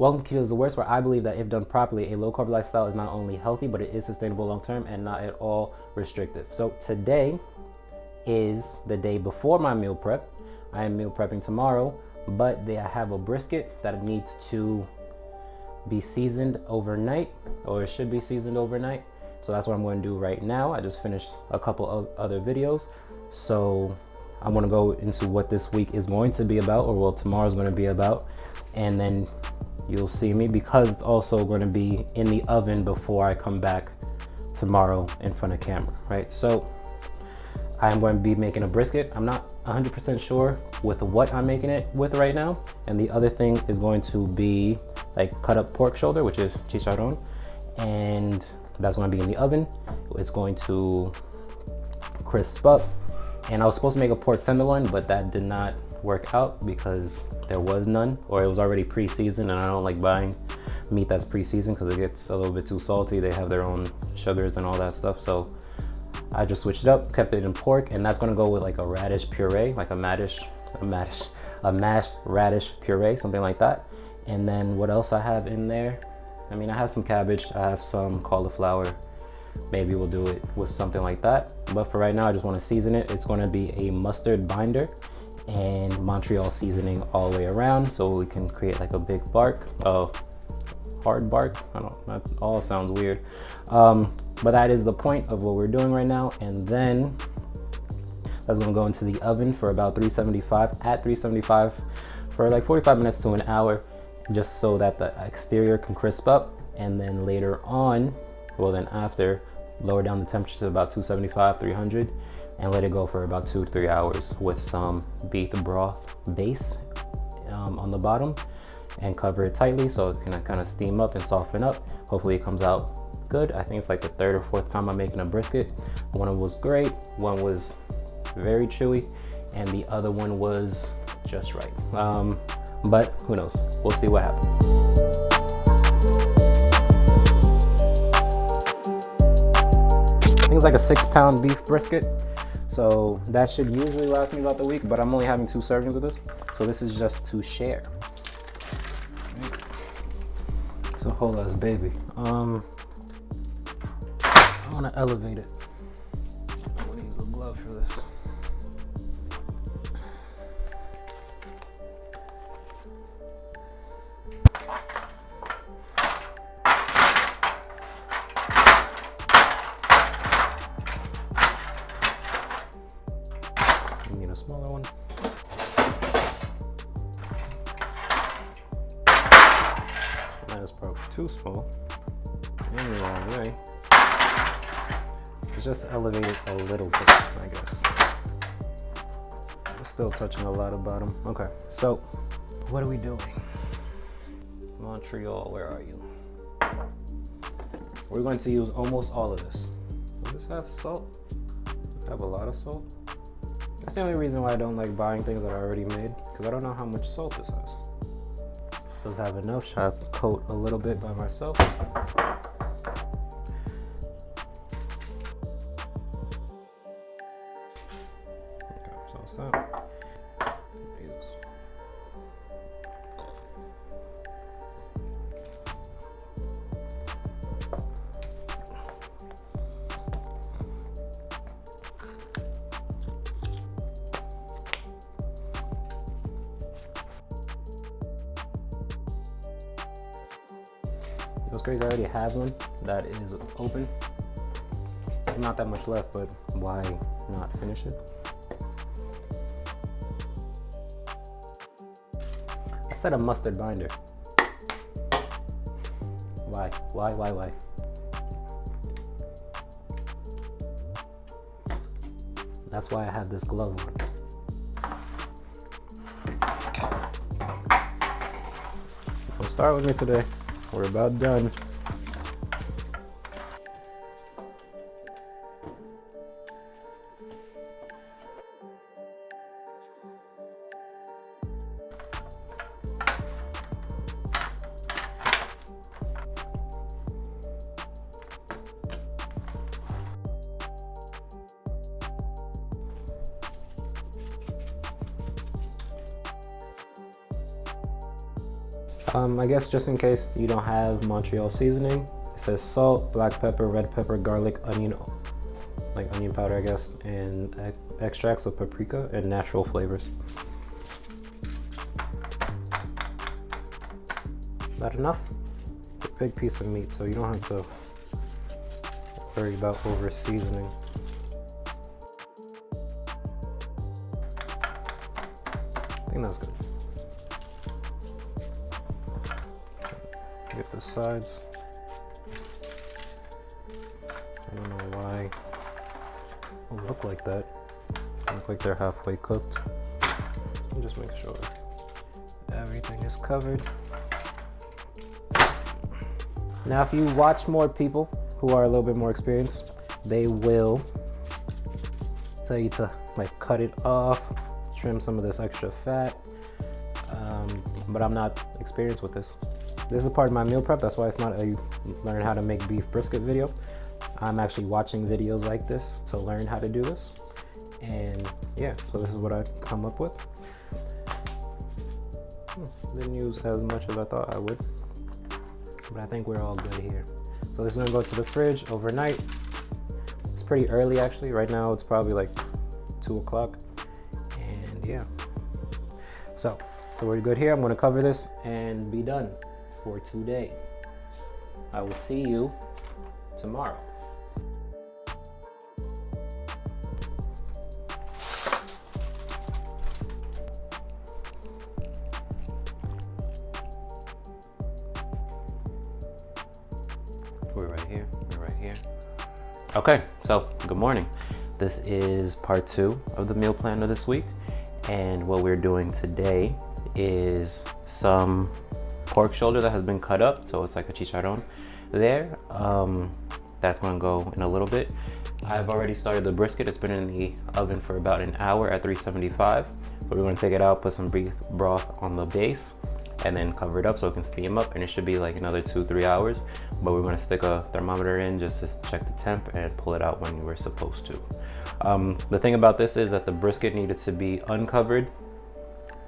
Welcome to Keto is the Worst, where I believe that if done properly, a low-carb lifestyle is not only healthy, but it is sustainable long-term and not at all restrictive. So today is the day before my meal prep. I am meal prepping tomorrow, but I have a brisket that needs to be seasoned overnight, or it should be seasoned overnight. So that's what I'm going to do right now. I just finished a couple of other videos. So I want to go into what this week is going to be about, or what tomorrow's going to be about. And then you'll see me, because it's also going to be in the oven before I come back tomorrow in front of camera, right? So I'm going to be making a brisket. I'm not 100% sure with what I'm making it with right now. And the other thing is going to be like cut up pork shoulder, which is chicharron. And that's going to be in the oven. It's going to crisp up. And I was supposed to make a pork tenderloin, but that did not work out because there was none, or it was already pre-seasoned, and I don't like buying meat that's pre-seasoned because it gets a little bit too salty. They have their own sugars and all that stuff. So I just switched it up, kept it in pork, and that's gonna go with like a radish puree, like a mashed radish puree, something like that. And then what else I have in there? I mean, I have some cabbage, I have some cauliflower. Maybe we'll do it with something like that. But for right now, I just want to season it. It's going to be a mustard binder and Montreal seasoning all the way around, so we can create like a big bark, hard bark. I don't know, that all sounds weird. But that is the point of what we're doing right now. And then that's going to go into the oven for about 375 for like 45 minutes to an hour, just so that the exterior can crisp up. And then later on, well then after, lower down the temperature to about 275, 300, and let it go for about 2 to 3 hours with some beef broth base on the bottom, and cover it tightly so it can kind of steam up and soften up. Hopefully it comes out good. I think it's like the 3rd or 4th time I'm making a brisket. One was great, one was very chewy, and the other one was just right. But who knows? We'll see what happens. I think it's like a 6-pound beef brisket. So that should usually last me about the week, but I'm only having 2 servings of this. So this is just to share. It's a whole ass baby. I want to elevate it. I'm gonna use a glove for this. You need a smaller one. That is probably too small in the wrong way. It's just elevate it a little bit, I guess. It's still touching a lot of bottom. Okay, so what are we doing? Montreal, where are you? We're going to use almost all of this. Does this have salt? Does it have a lot of salt? That's the only reason why I don't like buying things that are already made, because I don't know how much salt this has. Does have enough? Should I coat a little bit by myself? Okay, so it's that. It's crazy, I already have one that is open. There's not that much left, but why not finish it? I said a mustard binder. Why? Why? That's why I have this glove on. Don't start with me today. We're about done. I guess just in case you don't have Montreal seasoning, it says salt, black pepper, red pepper, garlic, onion, like onion powder, I guess, and extracts of paprika and natural flavors. That enough? It's a big piece of meat, so you don't have to worry about over seasoning. I think that's good. Get the sides. I don't know why they look like that. They look like they're halfway cooked. And just make sure everything is covered. Now, if you watch more people who are a little bit more experienced, they will tell you to like cut it off, trim some of this extra fat, but I'm not experienced with this. This is part of my meal prep, that's why it's not a learn how to make beef brisket video. I'm actually watching videos like this to learn how to do this, and yeah, so this is what I've come up with. Didn't use as much as I thought I would, but I think we're all good here. So this is gonna go to the fridge overnight. It's pretty early actually. Right now it's probably like 2 o'clock, and yeah. So we're good here. I'm gonna cover this and be done for today. I will see you tomorrow. We're right here. Okay, so good morning. This is part 2 of the meal plan of this week. And what we're doing today is some pork shoulder that has been cut up. So it's like a chicharron there. That's gonna go in a little bit. I've already started the brisket. It's been in the oven for about an hour at 375. But we're gonna take it out, put some beef broth on the base, and then cover it up so it can steam up, and it should be like another 2-3 hours. But we're gonna stick a thermometer in just to check the temp and pull it out when we're supposed to. The thing about this is that the brisket needed to be uncovered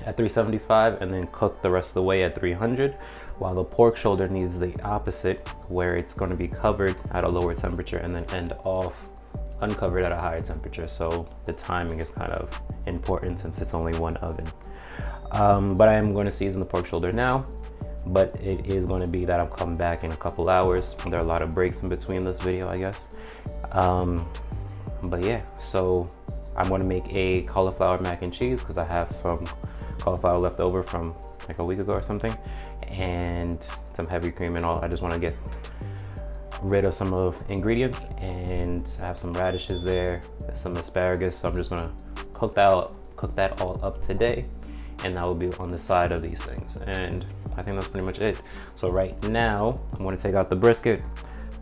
at 375 and then cooked the rest of the way at 300, while the pork shoulder needs the opposite, where it's gonna be covered at a lower temperature and then end off uncovered at a higher temperature. So the timing is kind of important since it's only one oven. But I am going to season the pork shoulder now, but it is going to be that I'm coming back in a couple hours. There are a lot of breaks in between this video, I guess. But yeah, so I'm going to make a cauliflower mac and cheese because I have some cauliflower left over from like a week ago or something, and some heavy cream and all. I just want to get rid of some of ingredients, and I have some radishes there, some asparagus, so I'm just gonna cook that all up today, and that will be on the side of these things. And I think that's pretty much it. So right now I'm going to take out the brisket,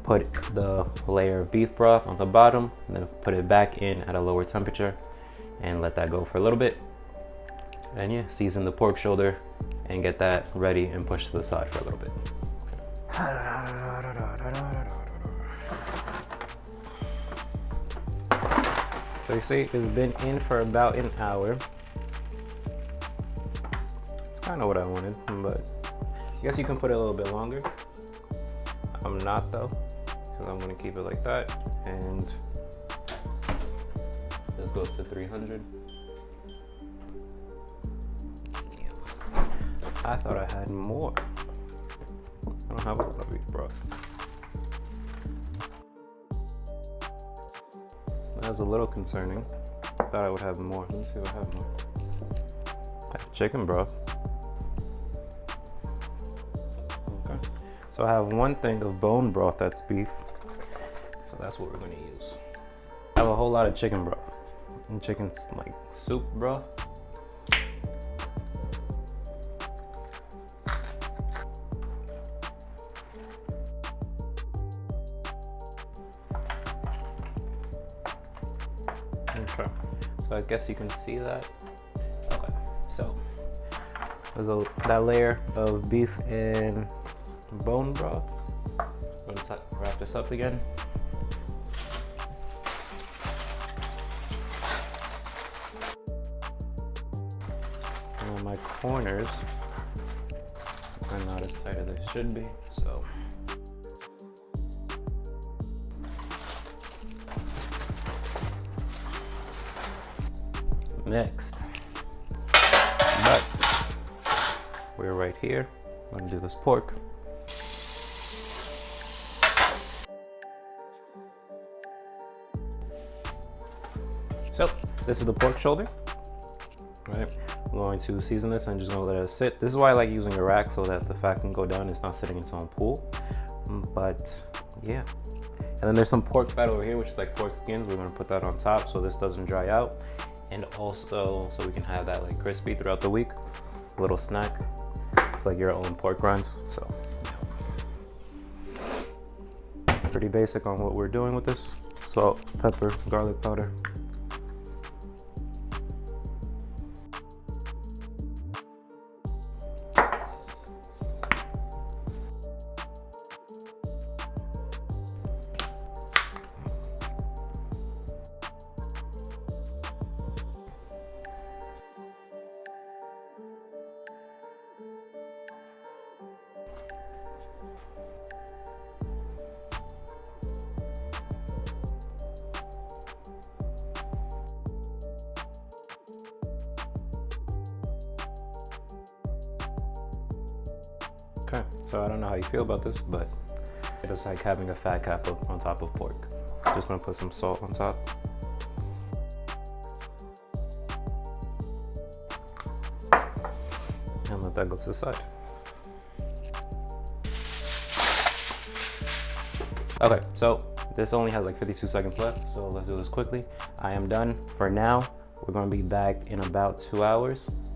put the layer of beef broth on the bottom, and then put it back in at a lower temperature and let that go for a little bit. And yeah, season the pork shoulder and get that ready and push to the side for a little bit. So you see, it's been in for about an hour. It's kind of what I wanted, but I guess you can put it a little bit longer. I'm not though, because I'm gonna keep it like that. And this goes to 300. I thought I had more. I don't have a lot of beef broth. That was a little concerning. I thought I would have more. Let me see if I have more. I have chicken broth. Okay. So I have one thing of bone broth that's beef. So that's what we're gonna use. I have a whole lot of chicken broth. And chicken like soup broth. Okay, so I guess you can see that. Okay, so there's that layer of beef and bone broth. I'm gonna wrap this up again. And on my corners, are not as tight as they should be, so. Next, but we're right here. I'm gonna do this pork. So this is the pork shoulder, right? I'm going to season this and just gonna let it sit. This is why I like using a rack, so that the fat can go down. It's not sitting in its own pool, but yeah. And then there's some pork fat over here, which is like pork skins. We're gonna put that on top so this doesn't dry out. And also so we can have that like crispy throughout the week. A little snack. It's like your own pork rinds. So yeah. Pretty basic on what we're doing with this. Salt, pepper, garlic powder. Okay, so I don't know how you feel about this, but it's like having a fat cap on top of pork. Just want to put some salt on top. And let that go to the side. Okay, so this only has like 52 seconds left, so let's do this quickly. I am done for now. We're going to be back in about 2 hours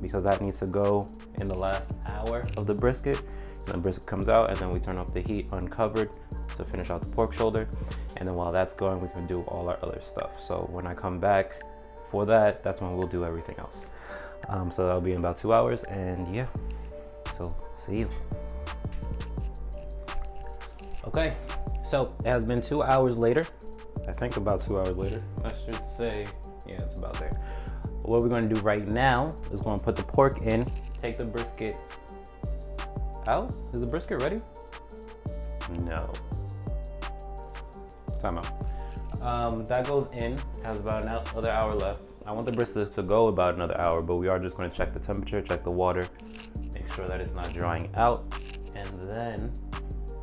because that needs to go in the last hour of the brisket. And then brisket comes out, and then we turn off the heat uncovered to finish out the pork shoulder. And then while that's going, we can do all our other stuff. So when I come back for that, that's when we'll do everything else. So that'll be in about 2 hours, and yeah, so see you. Okay, so it has been 2 hours later. I think about 2 hours later. I should say, yeah, it's about there. What we're gonna do right now is gonna put the pork in, take the brisket out. Is the brisket ready? No. Time out. That goes in, has about another hour left. I want the brisket to go about another hour, but we are just gonna check the temperature, check the water, make sure that it's not drying out. And then,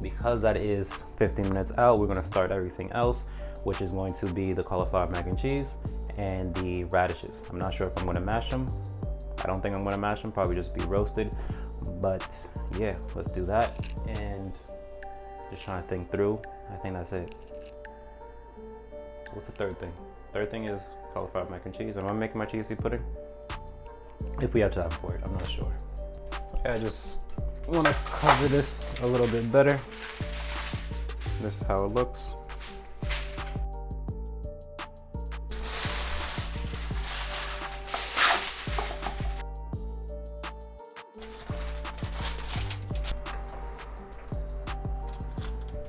because that is 15 minutes out, we're gonna start everything else, which is going to be the cauliflower mac and cheese and the radishes. I'm not sure if I'm gonna mash them. I don't think I'm gonna mash them, probably just be roasted. But yeah, let's do that. And just trying to think through. I think that's it. What's the third thing? Third thing is cauliflower mac and cheese. Am I making my cheesy pudding? If we have time for it, I'm not sure. Okay, I just want to cover this a little bit better. This is how it looks.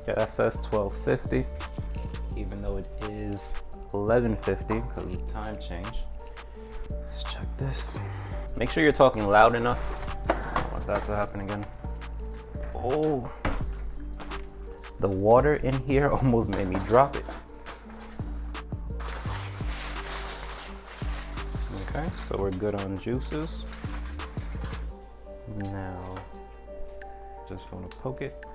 Yeah, that says 12:50, even though it is 11:50 because of the time change. Let's check this. Make sure you're talking loud enough. I don't want that to happen again. Oh, the water in here almost made me drop it. Okay, so we're good on juices. Now, just want to poke it.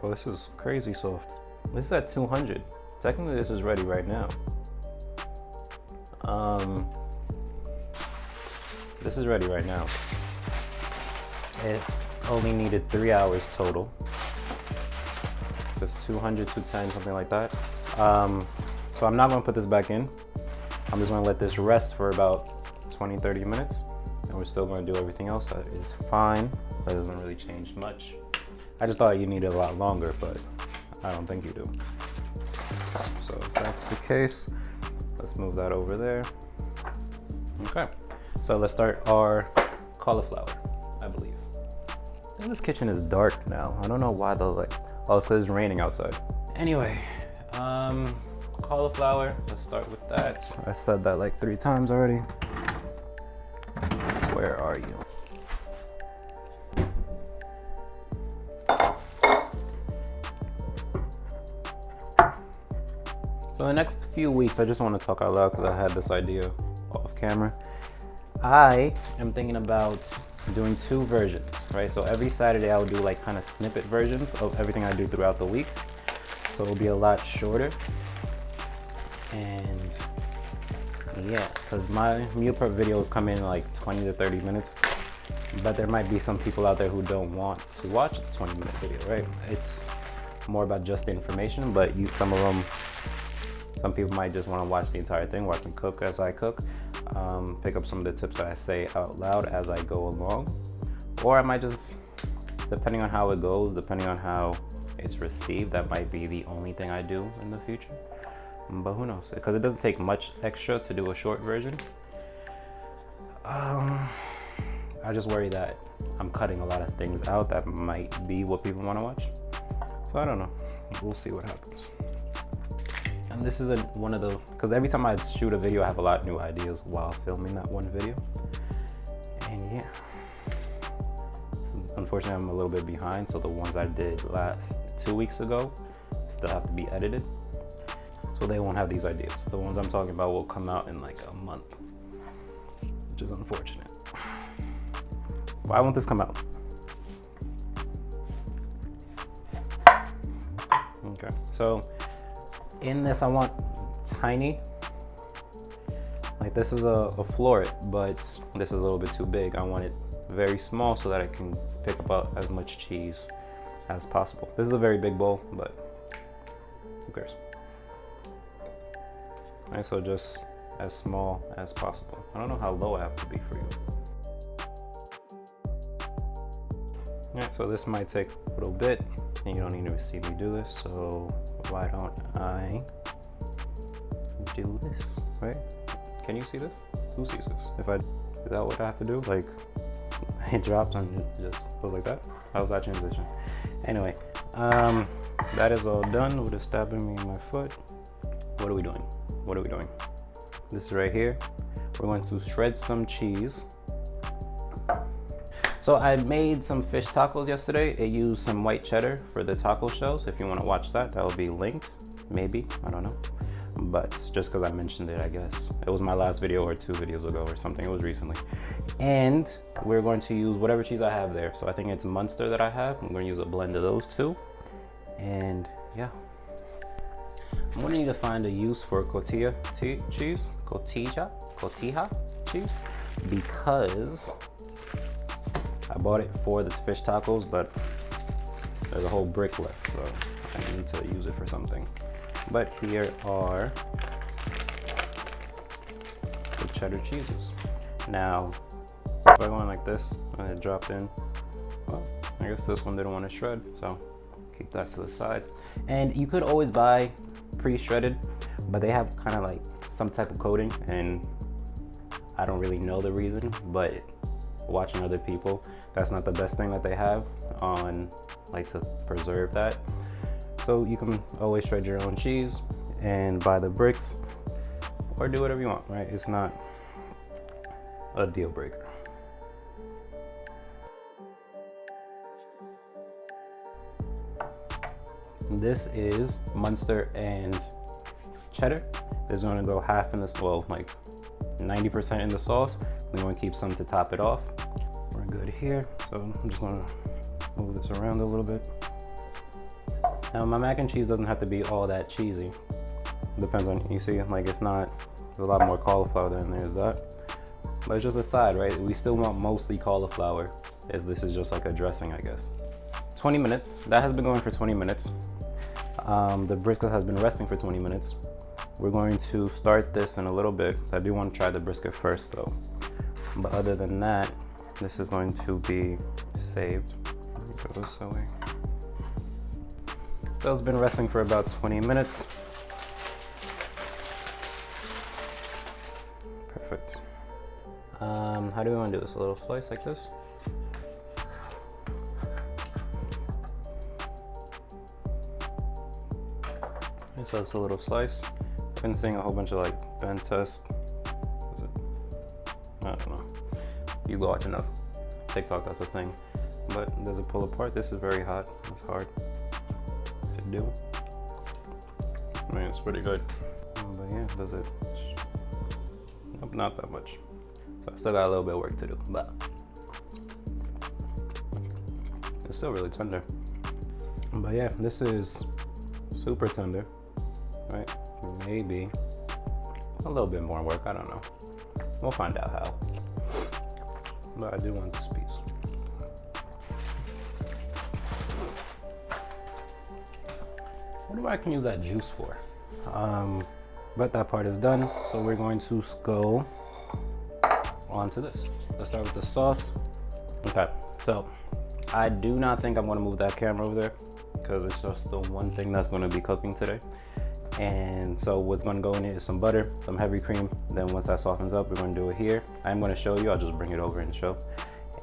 Oh, this is crazy soft. This is at 200. Technically, this is ready right now. This is ready right now. It only needed 3 hours total. It's 200, 210, something like that. So I'm not gonna put this back in. I'm just gonna let this rest for about 20, 30 minutes. And we're still gonna do everything else. That is fine. That doesn't really change much. I just thought you needed a lot longer, but I don't think you do. So if that's the case, let's move that over there. Okay, so let's start our cauliflower, I believe. I think this kitchen is dark now. I don't know why though, like, oh, it's because it's raining outside. Anyway, cauliflower, let's start with that. I said that like 3 times already. the next few weeks, I just want to talk out loud because I had this idea off camera. I am thinking about doing 2 versions, right? So every Saturday I'll do like kind of snippet versions of everything I do throughout the week. So it'll be a lot shorter. And yeah, because my meal prep videos come in like 20 to 30 minutes, but there might be some people out there who don't want to watch a 20-minute video, right? It's more about just the information, but some people might just want to watch the entire thing, watch me cook as I cook, pick up some of the tips that I say out loud as I go along, or I might just, depending on how it goes, depending on how it's received, that might be the only thing I do in the future. But who knows? Because it doesn't take much extra to do a short version. I just worry that I'm cutting a lot of things out that might be what people want to watch. So I don't know. We'll see what happens. And this is one of the, because every time I shoot a video, I have a lot of new ideas while filming that one video. And yeah. Unfortunately, I'm a little bit behind. So the ones I did last 2 weeks ago still have to be edited. So they won't have these ideas. The ones I'm talking about will come out in like a month, which is unfortunate. Why won't this come out? Okay, so in this I want tiny, like this is a floret, but this is a little bit too big. I want it very small so that I can pick up as much cheese as possible. This is a very big bowl, but who cares? All right, so just as small as possible. I don't know how low I have to be for you. All right, so this might take a little bit, and you don't need to see me do this, so why don't I do this, right? Can you see this? Who sees this? Is that what I have to do? Like, it drops and it just goes like that? How's that transition? Anyway, that is all done with stabbing me in my foot. What are we doing? What are we doing? This is right here. We're going to shred some cheese. So I made some fish tacos yesterday. It used some white cheddar for the taco shells. If you want to watch that, that will be linked. Maybe, I don't know. But just because I mentioned it, I guess. It was my last video or 2 videos ago or something. It was recently. And we're going to use whatever cheese I have there. So I think it's Munster that I have. I'm going to use a blend of those 2. And yeah. I'm going to need to find a use for cotija cheese, because I bought it for the fish tacos, but there's a whole brick left, so I need to use it for something. But here are the cheddar cheeses. Now, if I go in like this and it dropped in, well, I guess this one didn't want to shred, so keep that to the side. And you could always buy pre-shredded, but they have kind of like some type of coating, and I don't really know the reason, but watching other people, that's not the best thing that they have on, like, to preserve that. So you can always shred your own cheese and buy the bricks, or do whatever you want, right? It's not a deal breaker. This is Munster and cheddar. This is going to go half in this, well, like 90% in the sauce. We're going to keep some to top it off. We're good here. So I'm just going to move this around a little bit. Now my mac and cheese doesn't have to be all that cheesy. Depends on, you see, like it's not, there's a lot more cauliflower than there's that. But it's just a side, right? We still want mostly cauliflower, as this is just like a dressing, I guess. 20 minutes, that has been going for 20 minutes. The brisket has been resting for 20 minutes. We're going to start this in a little bit. I do want to try the brisket first though. But other than that, this is going to be saved. Let me go this away. So it's been resting for about 20 minutes. Perfect. How do we want to do this? A little slice like this? So it's a little slice. I've been seeing a whole bunch of like bend test. Is it? I don't know. You watch enough TikTok, that's a thing. But does it pull apart? This is very hot. It's hard to do. I mean, it's pretty good. But yeah, does it? Nope, not that much. So I still got a little bit of work to do, but it's still really tender. But yeah, this is super tender, right? Maybe a little bit more work, I don't know. We'll find out how. But I do want this piece. I wonder what I can use that juice for. But that part is done, so we're going to go on to this. Let's start with the sauce. Okay, so I do not think I'm gonna move that camera over there because it's just the one thing that's gonna be cooking today. And so what's gonna go in it is some butter, some heavy cream. Then once that softens up, we're gonna do it here. I'm gonna show you, I'll just bring it over and show.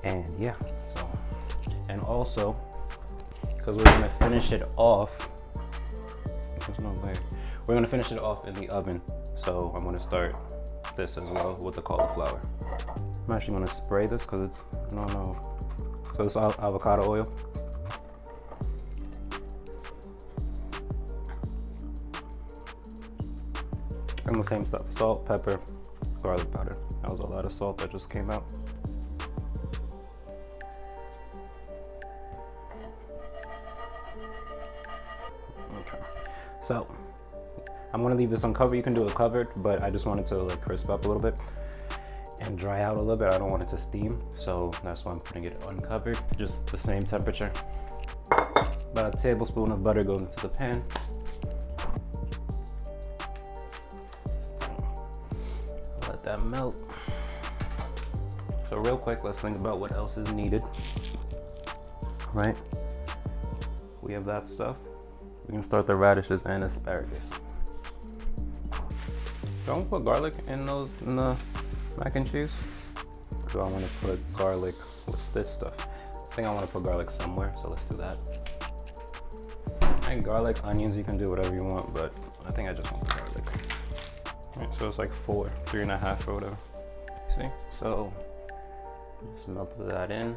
And yeah, so, and also, because we're gonna finish it off, there's no way. We're gonna finish it off in the oven. So I'm gonna start this as well with the cauliflower. I'm actually gonna spray this because it's, I don't know. So it's avocado oil. And the same stuff, salt, pepper, garlic powder. That was a lot of salt that just came out. Okay, so I'm gonna leave this uncovered. You can do it covered, but I just wanted to like crisp up a little bit and dry out a little bit. I don't want it to steam, so that's why I'm putting it uncovered. Just the same temperature. About a tablespoon of butter goes into the pan. Let that melt. So real quick, let's think about what else is needed. Right? We have that stuff. We can start the radishes and asparagus. Don't put garlic in the mac and cheese. Do I want to put garlic with this stuff? I think I want to put garlic somewhere, so let's do that. And garlic, onions, you can do whatever you want, but I think I just want the garlic. All right, so it's like 3.5 or whatever. See? So just melted that in.